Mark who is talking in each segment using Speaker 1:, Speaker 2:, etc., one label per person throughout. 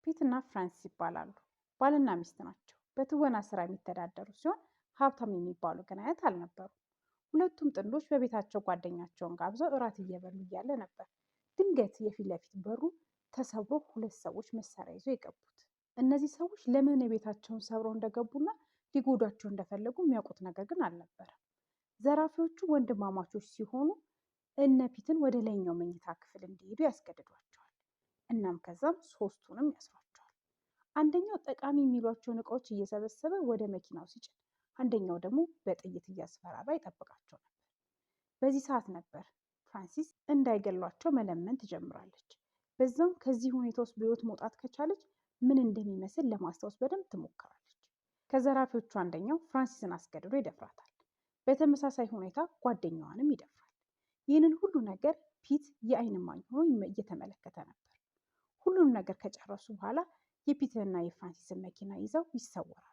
Speaker 1: ፒት እና ፍራንሲስ ይባላሉ። ባልና ሚስት ናቸው። በትወና ስራ የሚተዳደሩ ሲሆን ሀብታም የሚባሉ ግን አያት አልነበሩም። ሁለቱም ጥንዶች በቤታቸው ጓደኛቸውን ጋብዘው እራት እየበሉ እያለ ነበር ድንገት የፊት ለፊት በሩ ተሰብሮ ሁለት ሰዎች መሳሪያ ይዘው የገቡት። እነዚህ ሰዎች ለምን ቤታቸውን ሰብረው እንደገቡና ሊጎዷቸው እንደፈለጉ የሚያውቁት ነገር ግን አልነበረም። ዘራፊዎቹ ወንድማማቾች ሲሆኑ እነ ፒትን ወደ ላይኛው መኝታ ክፍል እንዲሄዱ ያስገድዷቸዋል። እናም ከዛም ሶስቱንም ያስሯቸዋል። አንደኛው ጠቃሚ የሚሏቸውን እቃዎች እየሰበሰበ ወደ መኪናው ሲጭን፣ አንደኛው ደግሞ በጥይት እያስፈራራ ይጠብቃቸው ነበር። በዚህ ሰዓት ነበር ፍራንሲስ እንዳይገሏቸው መለመን ትጀምራለች። በዛም ከዚህ ሁኔታ ውስጥ በህይወት መውጣት ከቻለች ምን እንደሚመስል ለማስታወስ በደንብ ትሞክራለች። ከዘራፊዎቹ አንደኛው ፍራንሲስን አስገድዶ ይደፍራታል። በተመሳሳይ ሁኔታ ጓደኛዋንም ይደፍራል። ይህንን ሁሉ ነገር ፒት የአይን እማኝ ሆኖ እየተመለከተ ነበር። ሁሉንም ነገር ከጨረሱ በኋላ የፒትንና የፍራንሲስን መኪና ይዘው ይሰወራሉ።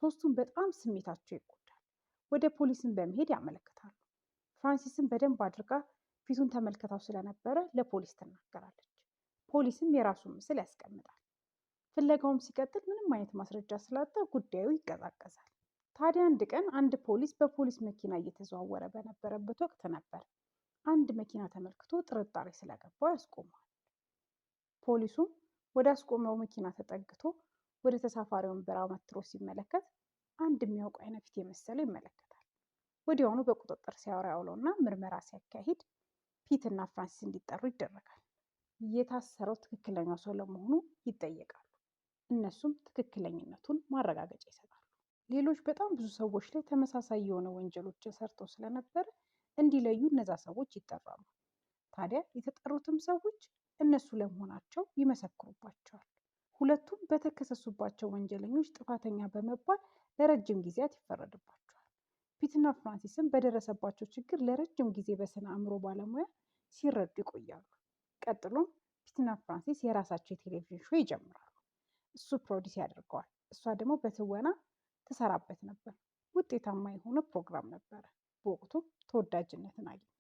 Speaker 1: ሶስቱም በጣም ስሜታቸው ይጎዳል። ወደ ፖሊስን በመሄድ ያመለክታሉ። ፍራንሲስን በደንብ አድርጋ ፊቱን ተመልክታው ስለነበረ ለፖሊስ ትናገራለች። ፖሊስም የራሱን ምስል ያስቀምጣል። ፍለጋውም ሲቀጥል ምንም አይነት ማስረጃ ስላጣ ጉዳዩ ይቀዛቀዛል። ታዲያ አንድ ቀን አንድ ፖሊስ በፖሊስ መኪና እየተዘዋወረ በነበረበት ወቅት ነበር አንድ መኪና ተመልክቶ ጥርጣሬ ስለገባው ያስቆመዋል። ፖሊሱም ወደ አስቆመው መኪና ተጠግቶ ወደ ተሳፋሪ ወንበር አመትሮ ሲመለከት አንድ የሚያውቅ አይነ ፊት የመሰለው ይመለከታል። ወዲያውኑ በቁጥጥር ሲያወራ ያውለውና ምርመራ ሲያካሂድ ፒት እና ፍራንሲስ እንዲጠሩ ይደረጋል። የታሰረው ትክክለኛው ሰው ለመሆኑ ይጠየቃሉ። እነሱም ትክክለኝነቱን ማረጋገጫ ይሰጣሉ። ሌሎች በጣም ብዙ ሰዎች ላይ ተመሳሳይ የሆነ ወንጀሎችን ሰርተው ስለነበረ እንዲለዩ እነዛ ሰዎች ይጠራሉ። ታዲያ የተጠሩትም ሰዎች እነሱ ለመሆናቸው ይመሰክሩባቸዋል። ሁለቱም በተከሰሱባቸው ወንጀለኞች ጥፋተኛ በመባል ለረጅም ጊዜያት ይፈረድባቸዋል። ፒትና ፍራንሲስም በደረሰባቸው ችግር ለረጅም ጊዜ በስነ አእምሮ ባለሙያ ሲረዱ ይቆያሉ። ቀጥሎም ፒትና ፍራንሲስ የራሳቸው የቴሌቪዥን ሾው ይጀምራሉ። እሱ ፕሮዲስ ያደርገዋል፣ እሷ ደግሞ በትወና ትሰራበት ነበር። ውጤታማ የሆነ ፕሮግራም ነበረ። በወቅቱ ተወዳጅነትን አግኝቷል።